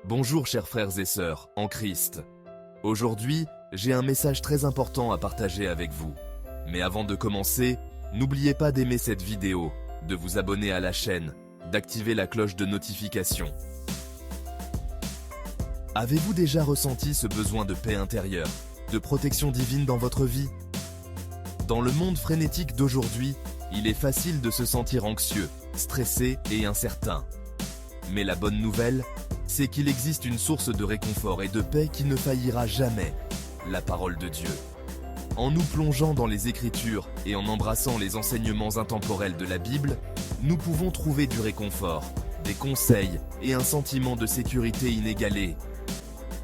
Bonjour chers frères et sœurs en Christ. Aujourd'hui, j'ai un message très important à partager avec vous. Mais avant de commencer, n'oubliez pas d'aimer cette vidéo, de vous abonner à la chaîne, d'activer la cloche de notification. Avez-vous déjà ressenti ce besoin de paix intérieure, de protection divine dans votre vie? Dans le monde frénétique d'aujourd'hui, il est facile de se sentir anxieux, stressé et incertain. Mais la bonne nouvelle, c'est qu'il existe une source de réconfort et de paix qui ne faillira jamais, la parole de Dieu. En nous plongeant dans les Écritures et en embrassant les enseignements intemporels de la Bible, nous pouvons trouver du réconfort, des conseils et un sentiment de sécurité inégalé.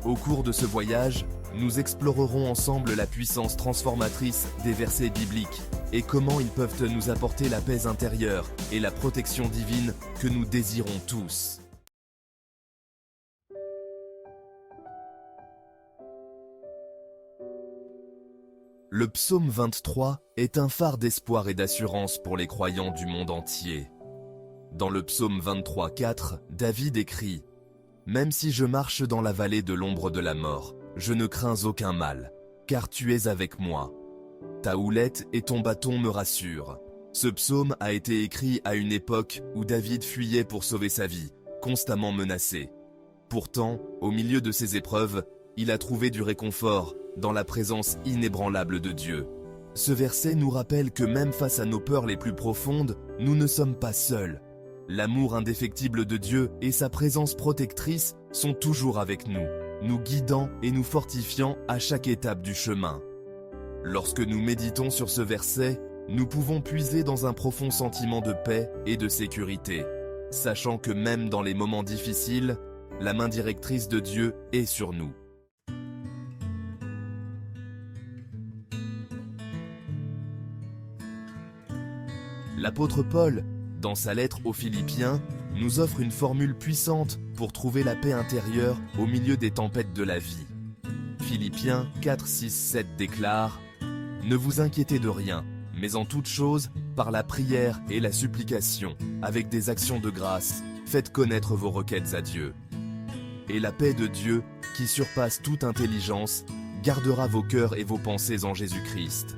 Au cours de ce voyage, nous explorerons ensemble la puissance transformatrice des versets bibliques et comment ils peuvent nous apporter la paix intérieure et la protection divine que nous désirons tous. Le psaume 23 est un phare d'espoir et d'assurance pour les croyants du monde entier. Dans le psaume 23:4, David écrit « Même si je marche dans la vallée de l'ombre de la mort, je ne crains aucun mal, car tu es avec moi. Ta houlette et ton bâton me rassurent. » Ce psaume a été écrit à une époque où David fuyait pour sauver sa vie, constamment menacé. Pourtant, au milieu de ces épreuves, il a trouvé du réconfort dans la présence inébranlable de Dieu. Ce verset nous rappelle que même face à nos peurs les plus profondes, nous ne sommes pas seuls. L'amour indéfectible de Dieu et sa présence protectrice sont toujours avec nous, nous guidant et nous fortifiant à chaque étape du chemin. Lorsque nous méditons sur ce verset, nous pouvons puiser dans un profond sentiment de paix et de sécurité, sachant que même dans les moments difficiles, la main directrice de Dieu est sur nous. L'apôtre Paul, dans sa lettre aux Philippiens, nous offre une formule puissante pour trouver la paix intérieure au milieu des tempêtes de la vie. Philippiens 4, 6, 7 déclare « Ne vous inquiétez de rien, mais en toute chose, par la prière et la supplication, avec des actions de grâce, faites connaître vos requêtes à Dieu. Et la paix de Dieu, qui surpasse toute intelligence, gardera vos cœurs et vos pensées en Jésus-Christ. »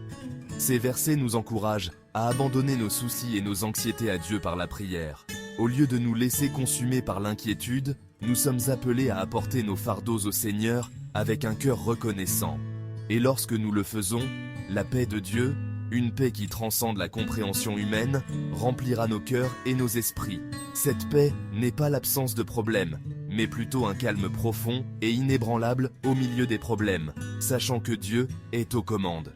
Ces versets nous encouragent à abandonner nos soucis et nos anxiétés à Dieu par la prière. Au lieu de nous laisser consumer par l'inquiétude, nous sommes appelés à apporter nos fardeaux au Seigneur avec un cœur reconnaissant. Et lorsque nous le faisons, la paix de Dieu, une paix qui transcende la compréhension humaine, remplira nos cœurs et nos esprits. Cette paix n'est pas l'absence de problèmes, mais plutôt un calme profond et inébranlable au milieu des problèmes, sachant que Dieu est aux commandes.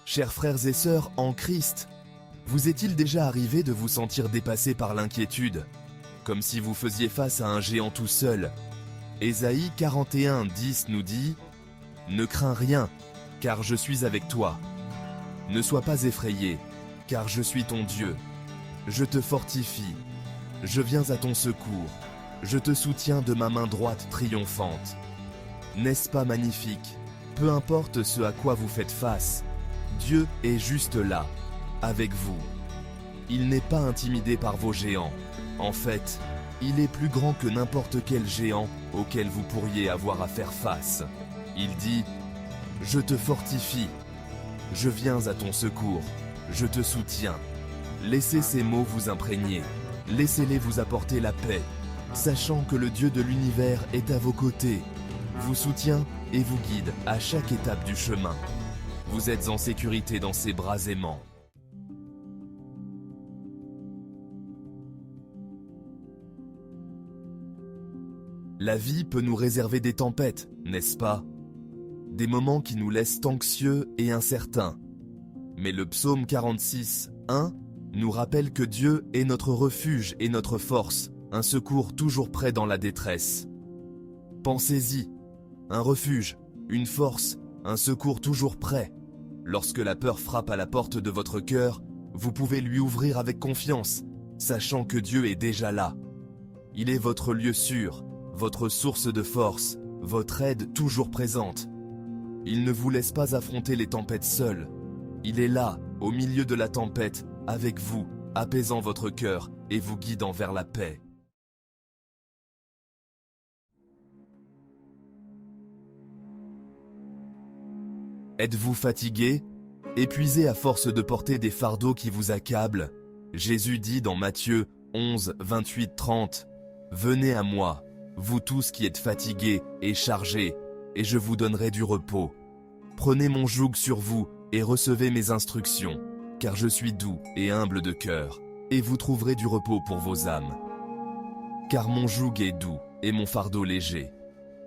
Chers frères et sœurs en Christ, vous est-il déjà arrivé de vous sentir dépassé par l'inquiétude, comme si vous faisiez face à un géant tout seul? Ésaïe 41:10 nous dit « Ne crains rien, car je suis avec toi. Ne sois pas effrayé, car je suis ton Dieu. Je te fortifie, je viens à ton secours, je te soutiens de ma main droite triomphante. » N'est-ce pas magnifique? Peu importe ce à quoi vous faites face, Dieu est juste là, avec vous. Il n'est pas intimidé par vos géants. En fait, il est plus grand que n'importe quel géant auquel vous pourriez avoir à faire face. Il dit « Je te fortifie, je viens à ton secours, je te soutiens. » Laissez ces mots vous imprégner, laissez-les vous apporter la paix, sachant que le Dieu de l'univers est à vos côtés, vous soutient et vous guide à chaque étape du chemin. Vous êtes en sécurité dans ses bras aimants. La vie peut nous réserver des tempêtes, n'est-ce pas? Des moments qui nous laissent anxieux et incertains. Mais le psaume 46:1 nous rappelle que Dieu est notre refuge et notre force, un secours toujours prêt dans la détresse. Pensez-y, un refuge, une force, un secours toujours prêt. Lorsque la peur frappe à la porte de votre cœur, vous pouvez lui ouvrir avec confiance, sachant que Dieu est déjà là. Il est votre lieu sûr, votre source de force, votre aide toujours présente. Il ne vous laisse pas affronter les tempêtes seul. Il est là, au milieu de la tempête, avec vous, apaisant votre cœur et vous guidant vers la paix. Êtes-vous fatigué, épuisé à force de porter des fardeaux qui vous accablent? Jésus dit dans Matthieu 11, 28, 30, « Venez à moi, vous tous qui êtes fatigués et chargés, et je vous donnerai du repos. Prenez mon joug sur vous et recevez mes instructions, car je suis doux et humble de cœur, et vous trouverez du repos pour vos âmes. Car mon joug est doux et mon fardeau léger.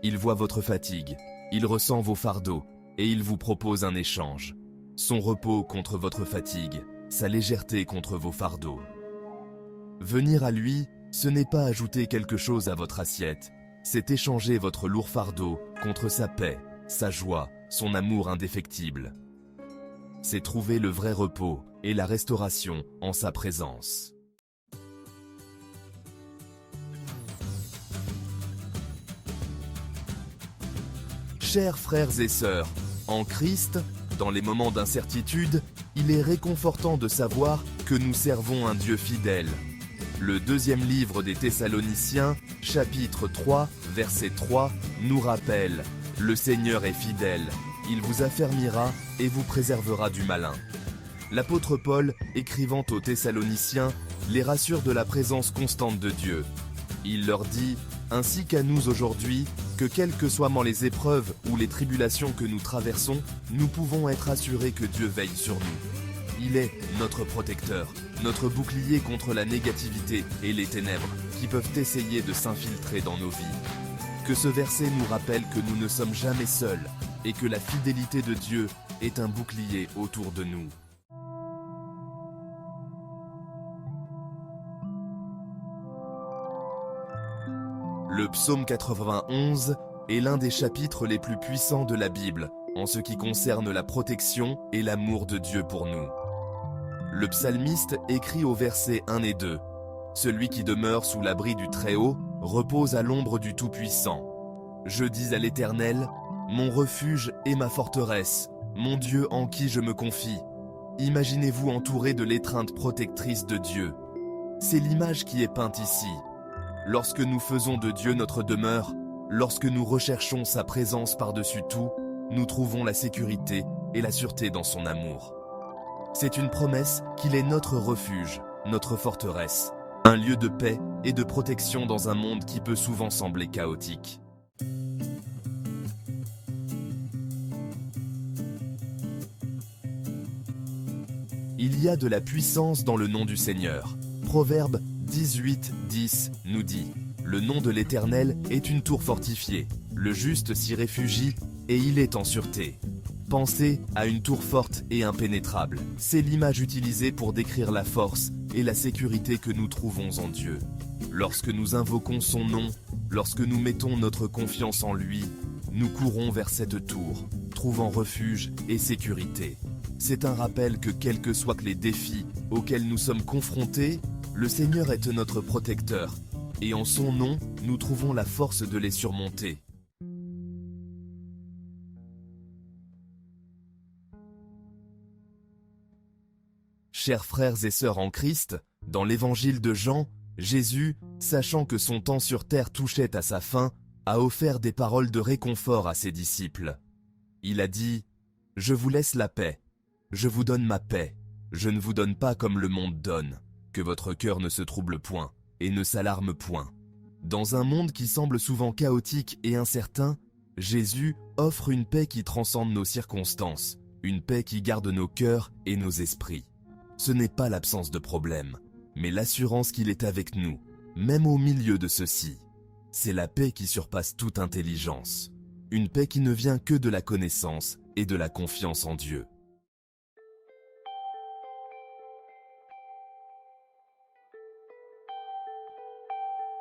Il voit votre fatigue, il ressent vos fardeaux, et il vous propose un échange. Son repos contre votre fatigue, sa légèreté contre vos fardeaux. Venir à lui, ce n'est pas ajouter quelque chose à votre assiette, c'est échanger votre lourd fardeau contre sa paix, sa joie, son amour indéfectible. C'est trouver le vrai repos et la restauration en sa présence. Chers frères et sœurs, en Christ, dans les moments d'incertitude, il est réconfortant de savoir que nous servons un Dieu fidèle. Le deuxième livre des Thessaloniciens, chapitre 3, verset 3, nous rappelle « Le Seigneur est fidèle, il vous affermira et vous préservera du malin ». L'apôtre Paul, écrivant aux Thessaloniciens, les rassure de la présence constante de Dieu. Il leur dit, ainsi qu'à nous aujourd'hui, que quelles que soient les épreuves ou les tribulations que nous traversons, nous pouvons être assurés que Dieu veille sur nous. Il est notre protecteur, notre bouclier contre la négativité et les ténèbres qui peuvent essayer de s'infiltrer dans nos vies. Que ce verset nous rappelle que nous ne sommes jamais seuls et que la fidélité de Dieu est un bouclier autour de nous. Le psaume 91 est l'un des chapitres les plus puissants de la Bible en ce qui concerne la protection et l'amour de Dieu pour nous. Le psalmiste écrit au verset 1 et 2 « Celui qui demeure sous l'abri du Très-Haut repose à l'ombre du Tout-Puissant. Je dis à l'Éternel, mon refuge et ma forteresse, mon Dieu en qui je me confie. Imaginez-vous entouré de l'étreinte protectrice de Dieu. C'est l'image qui est peinte ici. Lorsque nous faisons de Dieu notre demeure, lorsque nous recherchons sa présence par-dessus tout, nous trouvons la sécurité et la sûreté dans son amour. C'est une promesse qu'il est notre refuge, notre forteresse, un lieu de paix et de protection dans un monde qui peut souvent sembler chaotique. Il y a de la puissance dans le nom du Seigneur. Proverbe 18, 10 nous dit « Le nom de l'Éternel est une tour fortifiée. Le juste s'y réfugie et il est en sûreté. » Pensez à une tour forte et impénétrable. C'est l'image utilisée pour décrire la force et la sécurité que nous trouvons en Dieu. Lorsque nous invoquons son nom, lorsque nous mettons notre confiance en lui, nous courons vers cette tour, trouvant refuge et sécurité. C'est un rappel que quels que soient les défis auxquels nous sommes confrontés, le Seigneur est notre protecteur, et en son nom, nous trouvons la force de les surmonter. Chers frères et sœurs en Christ, dans l'évangile de Jean, Jésus, sachant que son temps sur terre touchait à sa fin, a offert des paroles de réconfort à ses disciples. Il a dit « Je vous laisse la paix, je vous donne ma paix, je ne vous donne pas comme le monde donne, que votre cœur ne se trouble point et ne s'alarme point. » Dans un monde qui semble souvent chaotique et incertain, Jésus offre une paix qui transcende nos circonstances, une paix qui garde nos cœurs et nos esprits. Ce n'est pas l'absence de problème, mais l'assurance qu'il est avec nous, même au milieu de ceux-ci. C'est la paix qui surpasse toute intelligence, une paix qui ne vient que de la connaissance et de la confiance en Dieu.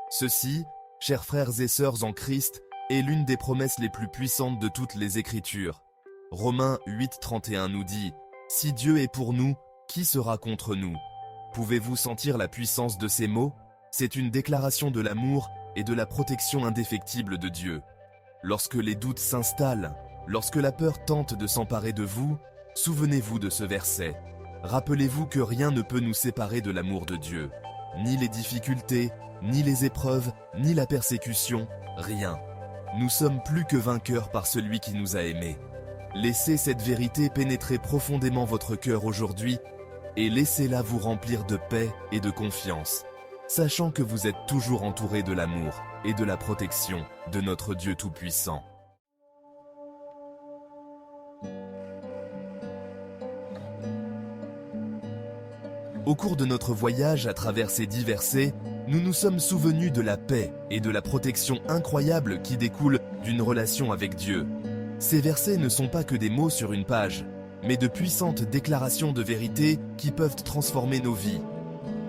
Ceci, chers frères et sœurs en Christ, est l'une des promesses les plus puissantes de toutes les Écritures. Romains 8, 31 nous dit « Si Dieu est pour nous, qui sera contre nous ?» Pouvez-vous sentir la puissance de ces mots? C'est une déclaration de l'amour et de la protection indéfectible de Dieu. Lorsque les doutes s'installent, lorsque la peur tente de s'emparer de vous, souvenez-vous de ce verset. Rappelez-vous que rien ne peut nous séparer de l'amour de Dieu. Ni les difficultés, ni les épreuves, ni la persécution, rien. Nous sommes plus que vainqueurs par celui qui nous a aimés. Laissez cette vérité pénétrer profondément votre cœur aujourd'hui et laissez-la vous remplir de paix et de confiance, sachant que vous êtes toujours entouré de l'amour et de la protection de notre Dieu Tout-Puissant. Au cours de notre voyage à travers ces 10 versets, nous nous sommes souvenus de la paix et de la protection incroyable qui découlent d'une relation avec Dieu. Ces versets ne sont pas que des mots sur une page, mais de puissantes déclarations de vérité qui peuvent transformer nos vies.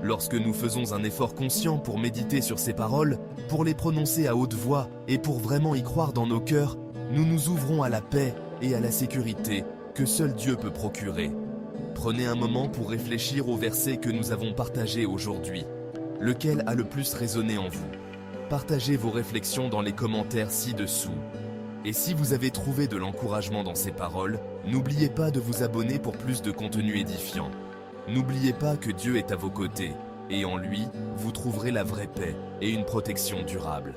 Lorsque nous faisons un effort conscient pour méditer sur ces paroles, pour les prononcer à haute voix et pour vraiment y croire dans nos cœurs, nous nous ouvrons à la paix et à la sécurité que seul Dieu peut procurer. Prenez un moment pour réfléchir au verset que nous avons partagé aujourd'hui. Lequel a le plus résonné en vous? Partagez vos réflexions dans les commentaires ci-dessous. Et si vous avez trouvé de l'encouragement dans ces paroles, n'oubliez pas de vous abonner pour plus de contenu édifiant. N'oubliez pas que Dieu est à vos côtés, et en lui, vous trouverez la vraie paix et une protection durable.